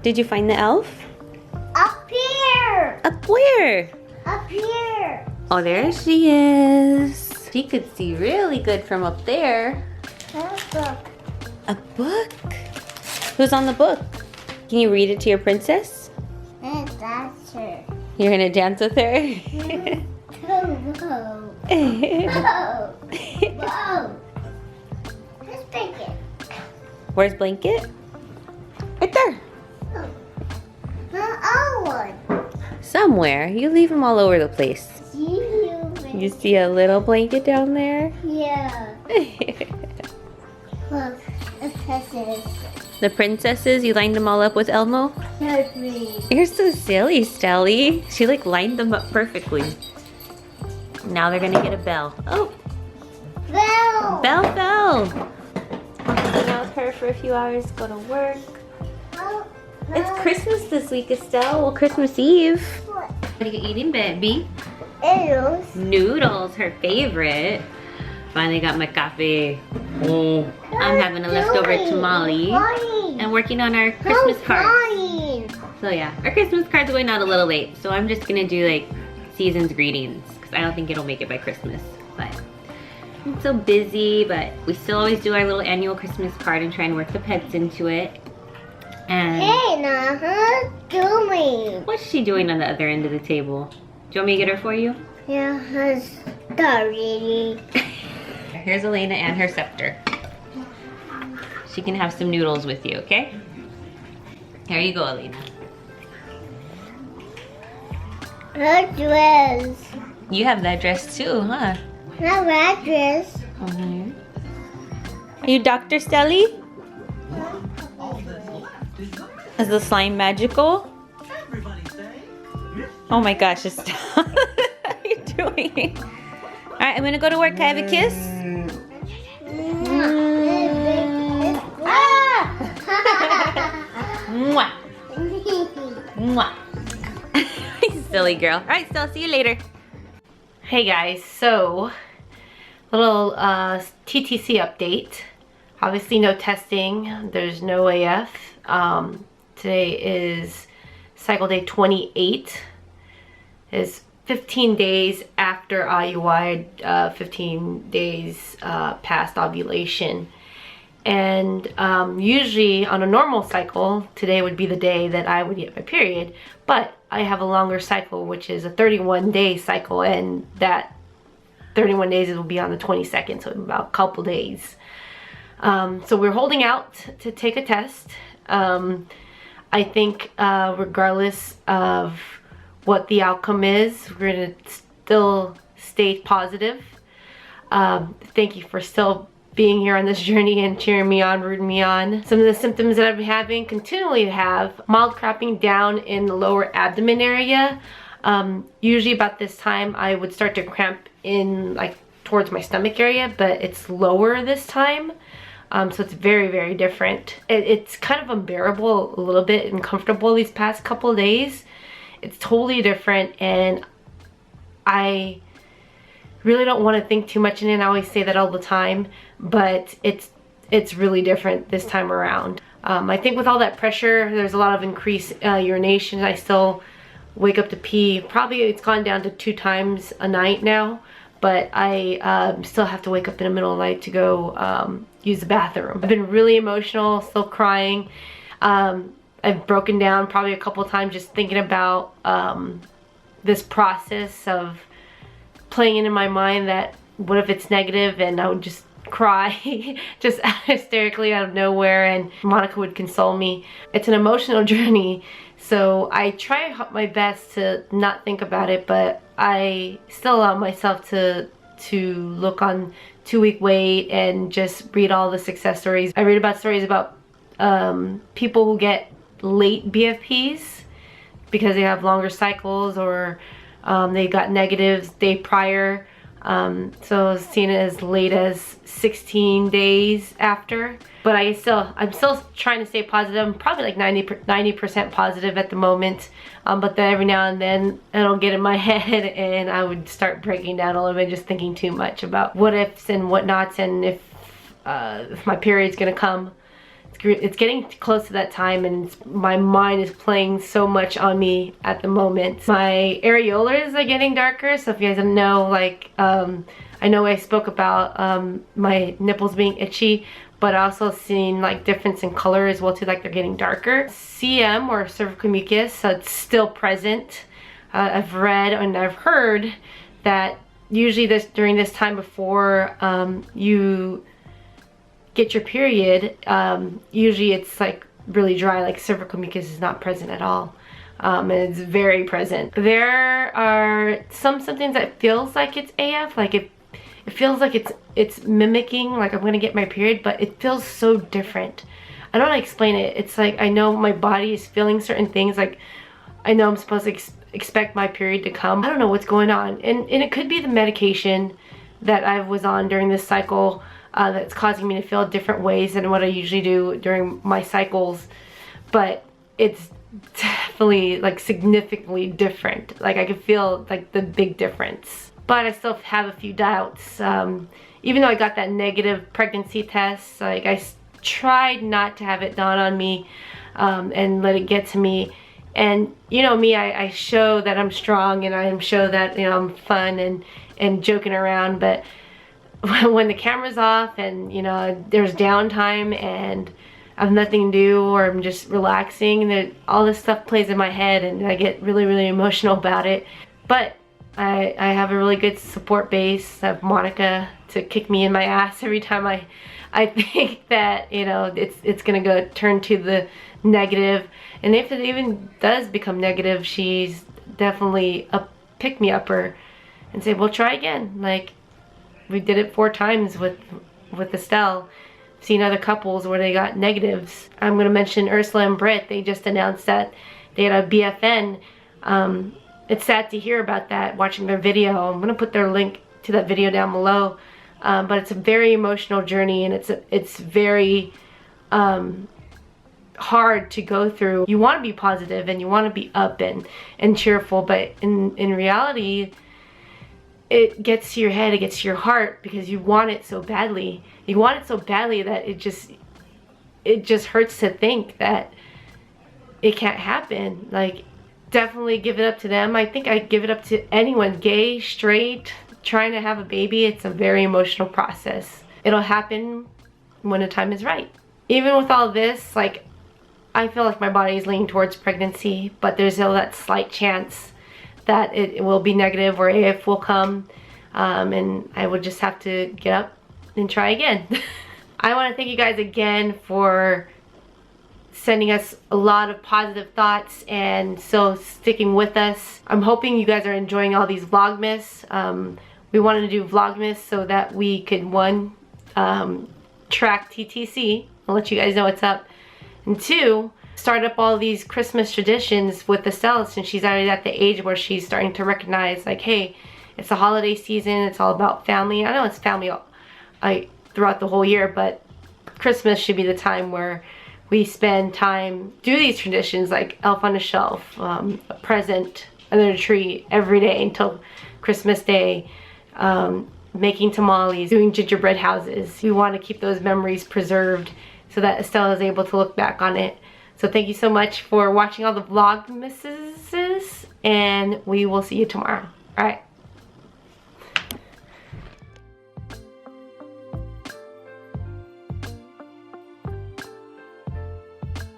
Did you find the elf? Up here! Up where? Up here! Oh, there she is. She could see really good from up there. Look. A book? Who's on the book? Can you read it to your princess? And that's her. You're gonna dance with her? Whoa. Whoa. Whoa. Let's pick it. Where's Blanket? Right there. The other one. Somewhere. You leave them all over the place. You see a little blanket down there? Yeah. Look, the princess. The princesses, you lined them all up with Elmo? Help me. You're so silly, Stelly. She like lined them up perfectly. Now they're gonna get a bell. Oh, Bell. Bell. Hang out with her for a few hours, go to work. It's Christmas this week, Estelle. Well, Christmas Eve. What? What are you eating, baby? Noodles. Noodles, her favorite. Finally got my coffee. Oh, I'm having a leftover tamale. And working on our Christmas cards. So yeah, our Christmas cards are going out a little late. So I'm just gonna do like season's greetings because I don't think it'll make it by Christmas. But I'm so busy, but we still always do our little annual Christmas card and try and work the pets into it. And Hey, now, do me. what's she doing on the other end of the table? Do you want me to get her for you? Yeah, sorry. Here's Elena and her scepter. She can have some noodles with you, okay? Here you go, Elena. Her dress. You have that dress too, huh? Her red dress. Are you Dr. Stelly? Is the slime magical? Oh my gosh, Estelle. What are you doing? Alright, I'm gonna go to work. Can I have a kiss? Mwah. Mwah. Silly girl. Alright, Stella, see you later. Hey guys, so little TTC update. Obviously no testing. There's no AF. Today is cycle day 28. It's 15 days after IUI, 15 days past ovulation. And usually on a normal cycle, today would be the day that I would get my period. But I have a longer cycle, which is a 31-day cycle, and that 31 days it will be on the 22nd, so in about a couple days. So we're holding out to take a test. I think regardless of what the outcome is, we're gonna still stay positive. Thank you for still being here on this journey and cheering me on, rooting me on. Some of the symptoms that I've been having, continually have, mild cramping down in the lower abdomen area. Usually about this time I would start to cramp in like towards my stomach area, but it's lower this time. So it's very, very different. It's kind of unbearable a little bit and uncomfortable these past couple of days. It's totally different, and I really don't want to think too much in it. I always say that all the time, but it's really different this time around. I think with all that pressure, there's a lot of increased urination. I still wake up to pee. Probably it's gone down to 2 times a night now, but I still have to wake up in the middle of the night to go use the bathroom. I've been really emotional, still crying. I've broken down probably a couple times just thinking about this process of playing it in my mind that what if it's negative, and I would just cry just hysterically out of nowhere, and Monica would console me. It's an emotional journey, so I try my best to not think about it, but I still allow myself to look on 2-week wait and just read all the success stories. I read about stories about people who get late BFPs because they have longer cycles, or they got negatives day prior. So I was seeing it as late as 16 days after. But I'm still trying to stay positive. I'm probably like 90% positive at the moment. But then every now and then it'll get in my head and I would start breaking down a little bit, just thinking too much about what ifs and what nots, and if my period's gonna come. It's it's getting close to that time, and my mind is playing so much on me at the moment. My areolas are getting darker, so if you guys don't know, like, I know I spoke about my nipples being itchy, but also seeing like difference in color as well too, like they're getting darker. CM, or cervical mucus, so it's still present. I've read and I've heard that usually during this time before you get your period, usually it's like really dry, like cervical mucus is not present at all. And it's very present. There are some symptoms that feels like it's AF, like it feels like it's mimicking like I'm gonna get my period, but it feels so different. I don't know how to explain it. It's like I know my body is feeling certain things, like I know I'm supposed to expect my period to come. I don't know what's going on, and it could be the medication that I was on during this cycle that's causing me to feel different ways than what I usually do during my cycles, but it's definitely like significantly different. Like I could feel like the big difference, but I still have a few doubts. Even though I got that negative pregnancy test, like I tried not to have it dawn on me and let it get to me. And you know me, I show that I'm strong, and I show that, you know, I'm fun and joking around, but when the camera's off and, you know, there's downtime and I have nothing to do, or I'm just relaxing, and all this stuff plays in my head and I get really, really emotional about it. But I have a really good support base. I have Monica to kick me in my ass every time I think that, you know, it's gonna turn to the negative. And if it even does become negative, she's definitely a pick-me-upper and say, well, try again. Like, we did it 4 times with Estelle. Seen other couples where they got negatives. I'm gonna mention Ursula and Britt. They just announced that they had a BFN. It's sad to hear about that, watching their video. I'm gonna put their link to that video down below. But it's a very emotional journey, and it's very hard to go through. You want to be positive and you want to be up and cheerful, but in reality, it gets to your head, it gets to your heart, because you want it so badly. You want it so badly that it just hurts to think that it can't happen. Like, definitely give it up to them. I think I give it up to anyone, gay, straight, trying to have a baby. It's a very emotional process. It'll happen when the time is right. Even with all this, like, I feel like my body is leaning towards pregnancy, but there's still that slight chance that it will be negative, or AF will come, and I will just have to get up and try again. I want to thank you guys again for sending us a lot of positive thoughts and so sticking with us. I'm hoping you guys are enjoying all these Vlogmas. We wanted to do Vlogmas so that we could, one, track TTC and let you guys know what's up, and 2, start up all these Christmas traditions with Estelle, since she's already at the age where she's starting to recognize, like, hey, it's the holiday season, it's all about family. I know it's family throughout the whole year, but Christmas should be the time where we spend time, do these traditions like Elf on the Shelf, a present under the tree every day until Christmas Day, making tamales, doing gingerbread houses. We want to keep those memories preserved so that Estelle is able to look back on it. So thank you so much for watching all the Vlogmases, and we will see you tomorrow. All right.